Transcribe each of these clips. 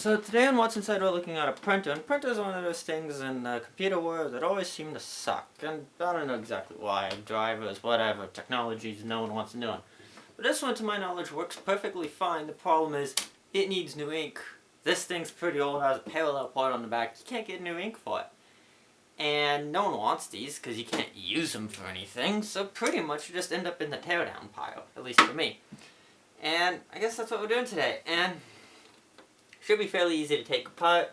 So today on What's Inside we're looking at a printer, and printers are one of those things in the computer world that always seem to suck, and I don't know exactly why, drivers, whatever, technologies no one wants to know. But this one, to my knowledge, works perfectly fine. The problem is, it needs new ink. This thing's pretty old, has a parallel port on the back, you can't get new ink for it. And no one wants these, because you can't use them for anything, so pretty much you just end up in the teardown pile, at least for me. And I guess that's what we're doing today, and should be fairly easy to take apart.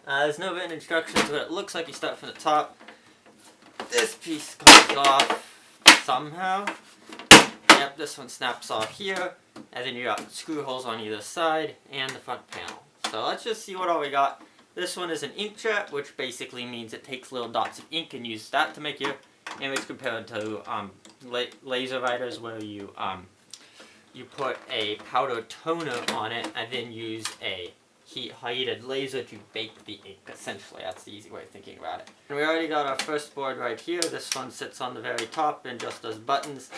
There's no written instructions, but it looks like you start from the top. This piece comes off somehow. Yep, this one snaps off here. And then you got screw holes on either side and the front panel. So let's just see what all we got. This one is an inkjet, which basically means it takes little dots of ink and uses that to make your image, compared to laser writers where you put a powder toner on it and then use a heated laser to bake the ink, essentially. That's the easy way of thinking about it. And we already got our first board right here. This one sits on the very top and just does buttons.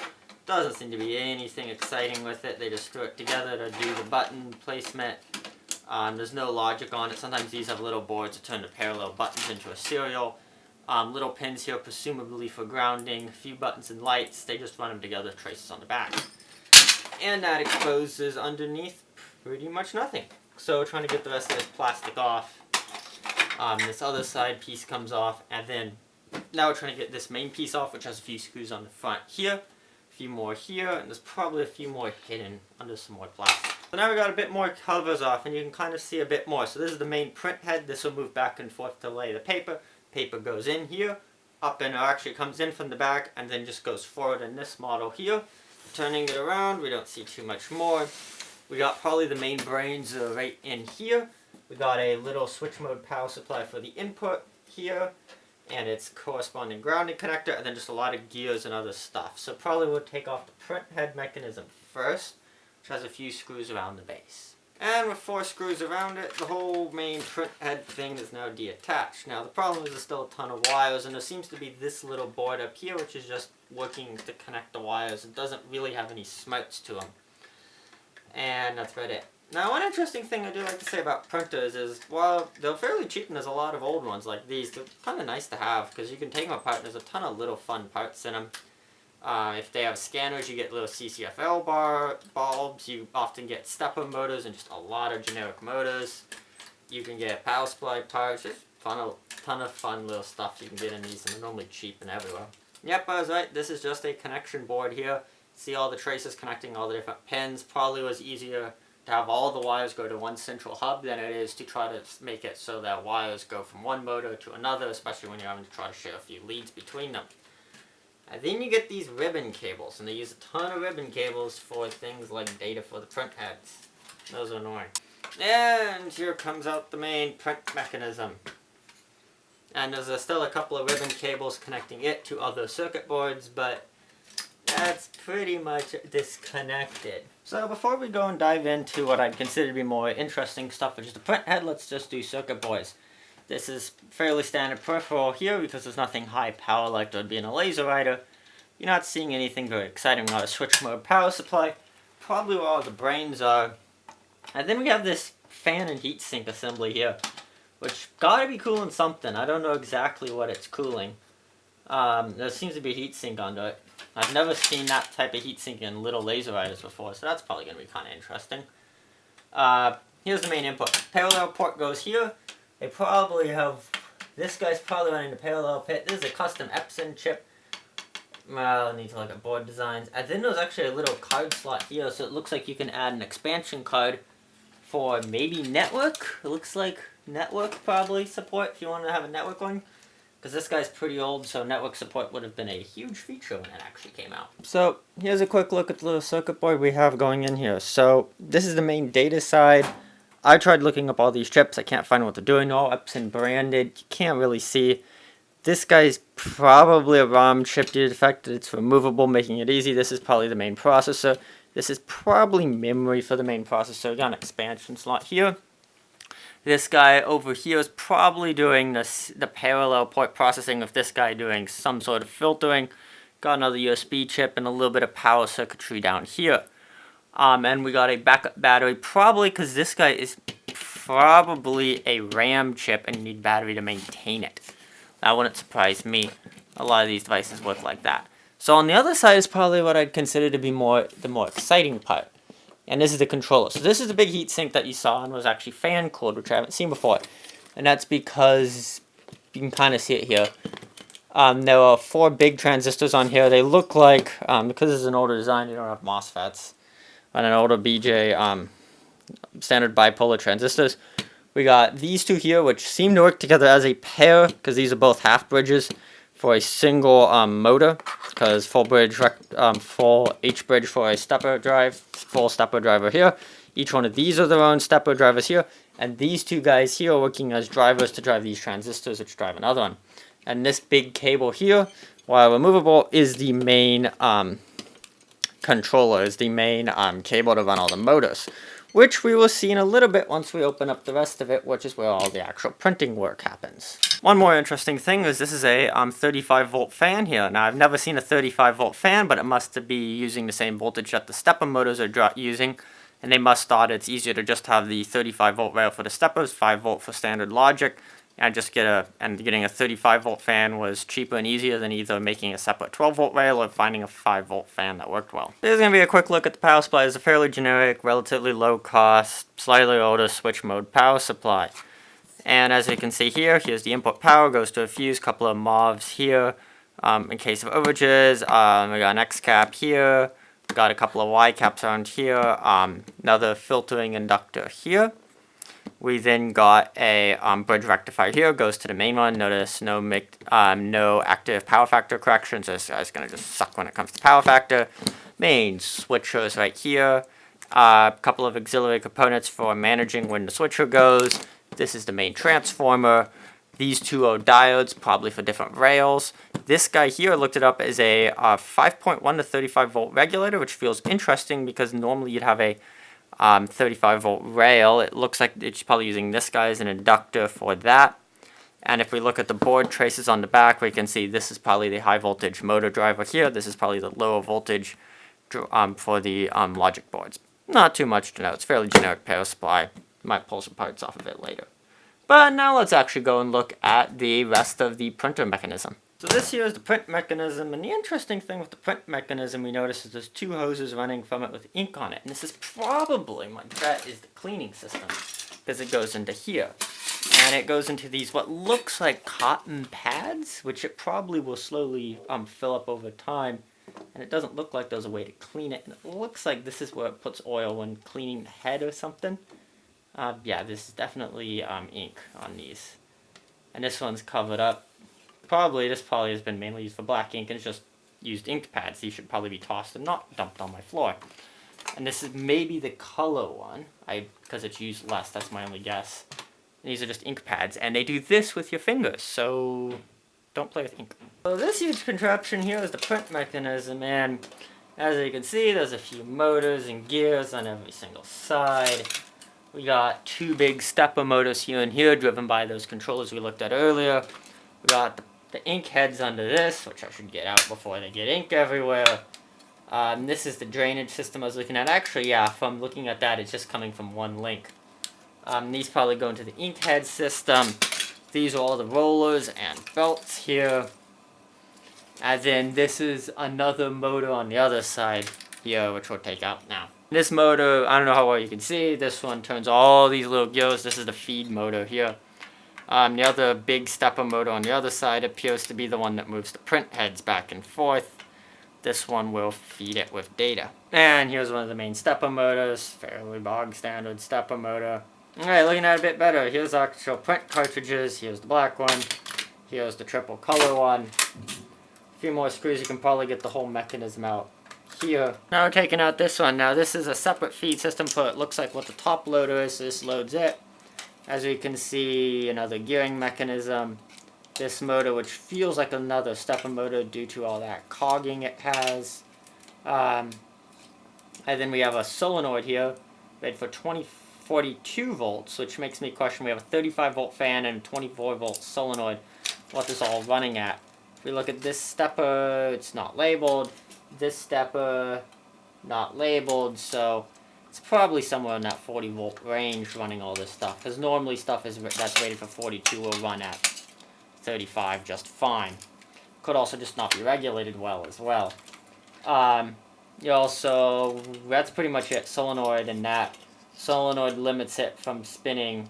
Doesn't seem to be anything exciting with it. They just threw it together to do the button placement. There's no logic on it. Sometimes these have little boards to turn the parallel buttons into a serial. Little pins here, presumably for grounding. A few buttons and lights. They just run them together, traces on the back. And that exposes underneath pretty much nothing. So trying to get the rest of this plastic off. This other side piece comes off, and then now we're trying to get this main piece off, which has a few screws on the front here, a few more here, and there's probably a few more hidden under some more plastic. So now we got a bit more covers off, and you can kind of see a bit more. So this is the main print head. This will move back and forth to lay the paper. Paper goes in here, up and actually comes in from the back, and then just goes forward in this model here. Turning it around, we don't see too much more. We got probably the main brains right in here. We got a little switch mode power supply for the input here, and its corresponding grounding connector, and then just a lot of gears and other stuff. So probably we'll take off the print head mechanism first, which has a few screws around the base. And with 4 screws around it, the whole main print head thing is now detached. Now the problem is there's still a ton of wires, and there seems to be this little board up here, which is just working to connect the wires. It doesn't really have any smarts to them. And that's about it. Now, one interesting thing I do like to say about printers is, while they're fairly cheap and there's a lot of old ones like these, they're kind of nice to have because you can take them apart and there's a ton of little fun parts in them. If they have scanners, you get little CCFL bulbs. You often get stepper motors and just a lot of generic motors. You can get power supply parts. Just a ton of fun little stuff you can get in these, and they're normally cheap and everywhere. Yep, I was right. This is just a connection board here. See all the traces connecting all the different pins. Probably was easier to have all the wires go to one central hub than it is to try to make it so that wires go from one motor to another, especially when you're having to try to share a few leads between them. And then you get these ribbon cables, and they use a ton of ribbon cables for things like data for the print heads. Those are annoying. And here comes out the main print mechanism. And there's still a couple of ribbon cables connecting it to other circuit boards, but that's pretty much disconnected. So before we go and dive into what I'd consider to be more interesting stuff, which is the print head, let's just do circuit boards. This is fairly standard peripheral here because there's nothing high power like there would be in a laser writer. You're not seeing anything very exciting. We got a switch mode power supply, probably where all the brains are. And then we have this fan and heatsink assembly here, which gotta be cooling something. I don't know exactly what it's cooling. There seems to be a heatsink under it. I've never seen that type of heatsink in little laser writers before, so that's probably going to be kind of interesting. Here's the main input. Parallel port goes here. They probably have... This guy's probably running the parallel pit. This is a custom Epson chip. Well, I need to look at board designs. And then there's actually a little card slot here, so it looks like you can add an expansion card for maybe network. It looks like network probably support if you want to have a network one. Because this guy's pretty old, so network support would have been a huge feature when it actually came out. So here's a quick look at the little circuit board we have going in here. So this is the main data side. I tried looking up all these chips. I can't find what they're doing. All Epson branded. You can't really see. This guy's probably a ROM chip due to the fact that it's removable, making it easy. This is probably the main processor. This is probably memory for the main processor. Got an expansion slot here. This guy over here is probably doing the parallel port processing of this guy doing some sort of filtering. Got another USB chip and a little bit of power circuitry down here. And we got a backup battery, probably because this guy is probably a RAM chip and you need battery to maintain it. That wouldn't surprise me. A lot of these devices work like that. So on the other side is probably what I'd consider to be the more exciting part. And this is the controller. So this is the big heatsink that you saw and was actually fan cooled, which I haven't seen before. And that's because you can kind of see it here. There are 4 big transistors on here. They look like, because it's an older design, you don't have MOSFETs. On an older BJ standard bipolar transistors. We got these 2 here, which seem to work together as a pair, because these are both half bridges for a single motor, because full H bridge for a stepper drive, full stepper driver here. Each one of these are their own stepper drivers here, and these 2 guys here are working as drivers to drive these transistors, which drive another one. And this big cable here, while removable, is the main controller, is the main cable to run all the motors, which we will see in a little bit once we open up the rest of it, which is where all the actual printing work happens. One more interesting thing is this is a 35 volt fan here. Now I've never seen a 35 volt fan, but it must be using the same voltage that the stepper motors are using, and they must thought it's easier to just have the 35 volt rail for the steppers, 5 volt for standard logic, and getting a 35 volt fan was cheaper and easier than either making a separate 12 volt rail or finding a 5 volt fan that worked well. This is going to be a quick look at the power supply. It's a fairly generic, relatively low cost, slightly older switch mode power supply. And as you can see here, here's the input power, goes to a fuse, couple of MOVs here in case of overages. We got an X cap here, we got a couple of Y caps around here, another filtering inductor here. We then got a bridge rectifier here, goes to the main one. Notice no active power factor corrections. This guy's going to just suck when it comes to power factor. Main switchers right here. A couple of auxiliary components for managing when the switcher goes. This is the main transformer. These 2 are diodes, probably for different rails. This guy here, looked it up, is a 5.1 to 35 volt regulator, which feels interesting because normally you'd have a 35 volt rail. It looks like it's probably using this guy as an inductor for that. And if we look at the board traces on the back, we can see this is probably the high voltage motor driver here. This is probably the lower voltage for the logic boards. Not too much to know. It's fairly generic power supply. Might pull some parts off of it later. But now let's actually go and look at the rest of the printer mechanism. So this here is the print mechanism, and the interesting thing with the print mechanism we notice is there's 2 hoses running from it with ink on it. And this is probably, my bet, is the cleaning system, because it goes into here. And it goes into these what looks like cotton pads, which it probably will slowly fill up over time. And it doesn't look like there's a way to clean it. And it looks like this is where it puts oil when cleaning the head or something. Yeah, this is definitely ink on these. And this one's covered up. This probably has been mainly used for black ink and it's just used ink pads. These should probably be tossed and not dumped on my floor. And this is maybe the color one, because it's used less, that's my only guess. And these are just ink pads, and they do this with your fingers, so don't play with ink. So this huge contraption here is the print mechanism, and as you can see, there's a few motors and gears on every single side. We got 2 big stepper motors here and here, driven by those controllers we looked at earlier. We got the ink heads under this, which I should get out before they get ink everywhere. This is the drainage system I was looking at. Actually, yeah, from looking at that, it's just coming from one link. These probably go into the ink head system. These are all the rollers and belts here. And then this is another motor on the other side here, which we'll take out now. This motor, I don't know how well you can see, this one turns all these little gears. This is the feed motor here. The other big stepper motor on the other side appears to be the one that moves the print heads back and forth. This one will feed it with data. And here's one of the main stepper motors, fairly bog standard stepper motor. Alright, looking at it a bit better, here's actual print cartridges, here's the black one, here's the triple color one. A few more screws, you can probably get the whole mechanism out here. Now we're taking out this one. Now this is a separate feed system for it looks like what the top loader is, so this loads it. As we can see, another gearing mechanism. This motor, which feels like another stepper motor due to all that cogging it has. And then we have a solenoid here, made for 42 volts, which makes me question, we have a 35 volt fan and a 24 volt solenoid. What this all running at. If we look at this stepper, it's not labeled. This stepper, not labeled, so it's It's probably somewhere in that 40 volt range running all this stuff, because normally stuff that's rated for 42 will run at 35 just fine. Could also just not be regulated well as well. You also, that's pretty much it, solenoid and that. Solenoid limits it from spinning,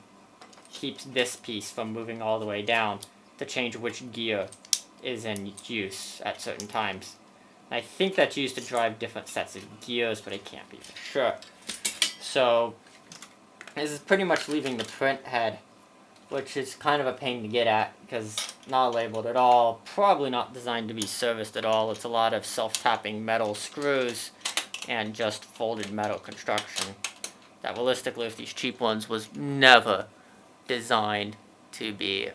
keeps this piece from moving all the way down to change which gear is in use at certain times. I think that's used to drive different sets of gears, but I can't be for sure. So, this is pretty much leaving the print head, which is kind of a pain to get at, because not labeled at all, probably not designed to be serviced at all. It's a lot of self-tapping metal screws and just folded metal construction that realistically, with these cheap ones, was never designed to be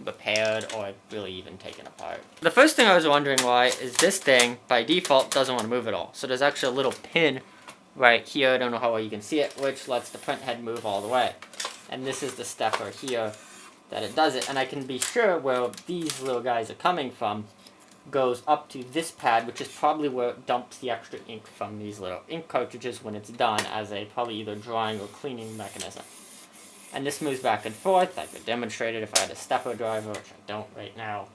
repaired or really even taken apart. The first thing I was wondering why is this thing, by default, doesn't want to move at all. So there's actually a little pin right here, I don't know how well you can see it, which lets the print head move all the way. And this is the stepper here that it does it. And I can be sure where these little guys are coming from goes up to this pad, which is probably where it dumps the extra ink from these little ink cartridges when it's done as a probably either drying or cleaning mechanism. And this moves back and forth. I could demonstrate it if I had a stepper driver, which I don't right now.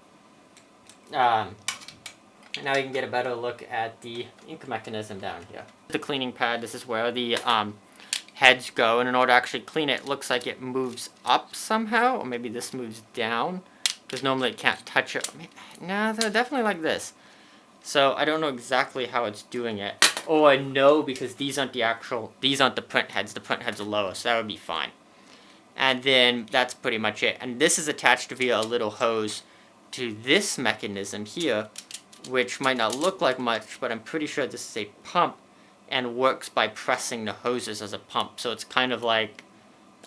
Now you can get a better look at the ink mechanism down here. The cleaning pad, this is where the heads go, and in order to actually clean it, it looks like it moves up somehow, or maybe this moves down, because normally it can't touch it. No, they're definitely like this. So I don't know exactly how it's doing it. Oh, I know, because these aren't the print heads. The print heads are lower, so that would be fine. And then that's pretty much it. And this is attached via a little hose to this mechanism here, which might not look like much, but I'm pretty sure this is a pump and works by pressing the hoses as a pump. So it's kind of like,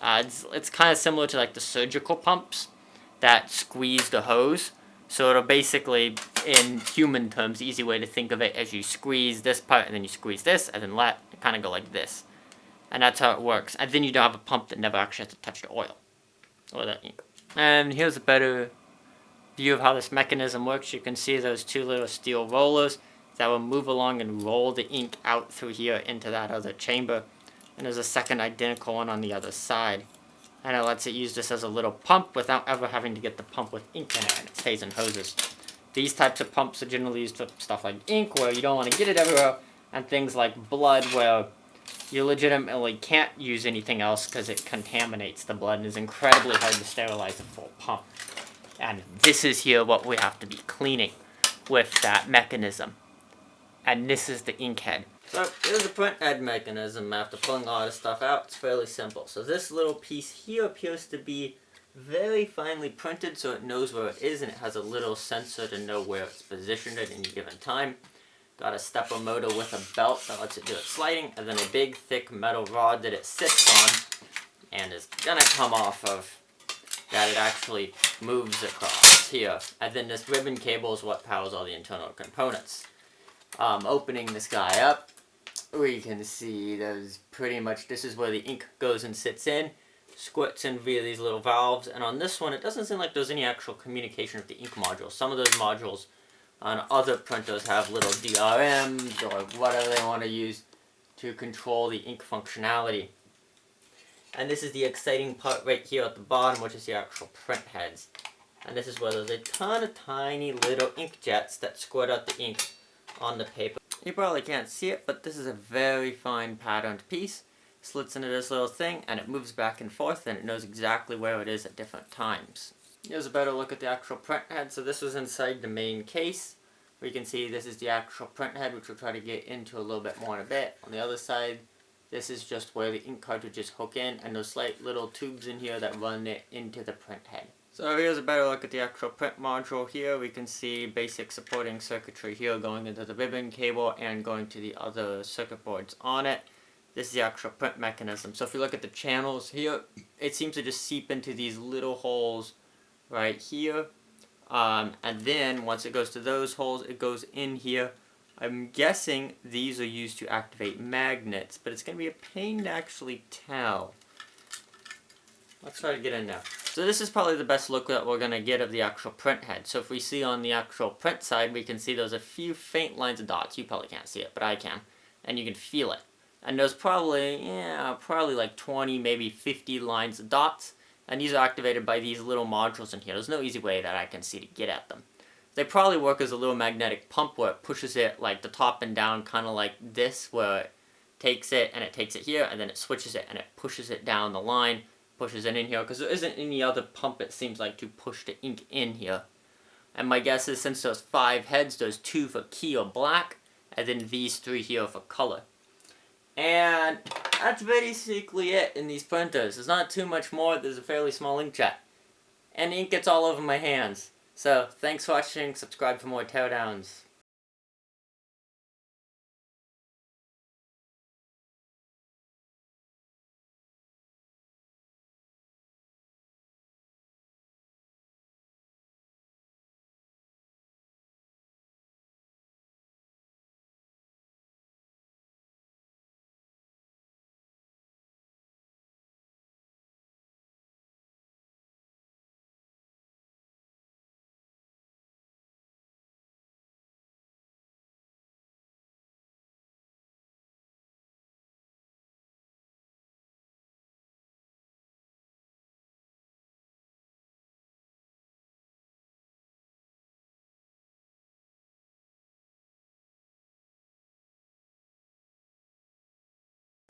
it's kind of similar to like the surgical pumps that squeeze the hose. So it'll basically, in human terms, the easy way to think of it as you squeeze this part and then you squeeze this and then let it kind of go like this. And that's how it works. And then you don't have a pump that never actually has to touch the oil or the ink. And here's a better view of how this mechanism works. You can see those two little steel rollers that will move along and roll the ink out through here into that other chamber. And there's a second identical one on the other side. And it lets it use this as a little pump without ever having to get the pump with ink in it, and it stays in hoses. These types of pumps are generally used for stuff like ink, where you don't want to get it everywhere, and things like blood, where you legitimately can't use anything else because it contaminates the blood and is incredibly hard to sterilize a full pump. And this is here what we have to be cleaning with that mechanism. And this is the ink head. So here's the print head mechanism. After pulling all this stuff out, it's fairly simple. So this little piece here appears to be very finely printed, so it knows where it is, and it has a little sensor to know where it's positioned at any given time. Got a stepper motor with a belt that lets it do its sliding, and then a big thick metal rod that it sits on and is gonna come off of, that it actually moves across here. And then this ribbon cable is what powers all the internal components. Opening this guy up, we can see there's pretty much, this is where the ink goes and sits in, squirts in via these little valves, and on this one it doesn't seem like there's any actual communication with the ink module. Some of those modules on other printers have little DRMs or whatever they want to use to control the ink functionality. And this is the exciting part right here at the bottom, which is the actual print heads. And this is where there's a ton of tiny little ink jets that squirt out the ink on the paper. You probably can't see it, but this is a very fine patterned piece. Slits into this little thing, and it moves back and forth, and it knows exactly where it is at different times. Here's a better look at the actual print head. So this was inside the main case. We can see this is the actual print head, which we'll try to get into a little bit more in a bit. On the other side, this is just where the ink cartridges hook in, and those slight little tubes in here that run it into the print head. So here's a better look at the actual print module here. We can see basic supporting circuitry here going into the ribbon cable and going to the other circuit boards on it. This is the actual print mechanism. So if you look at the channels here, it seems to just seep into these little holes right here. And then once it goes to those holes, it goes in here. I'm guessing these are used to activate magnets, but it's going to be a pain to actually tell. Let's try to get in there. So this is probably the best look that we're going to get of the actual print head. So if we see on the actual print side, we can see there's a few faint lines of dots. You probably can't see it, but I can. And you can feel it. And there's probably like 20, maybe 50 lines of dots. And these are activated by these little modules in here. There's no easy way that I can see to get at them. They probably work as a little magnetic pump where it pushes it like the top and down, kind of like this, where it takes it and it takes it here, and then it switches it and it pushes it down the line, pushes it in here, because there isn't any other pump, it seems like, to push the ink in here. And my guess is since there's 5 heads, there's 2 for key or black, and then these 3 here for color. And that's basically it in these printers. There's not too much more. There's a fairly small inkjet. And the ink gets all over my hands. So, thanks for watching. Subscribe for more teardowns.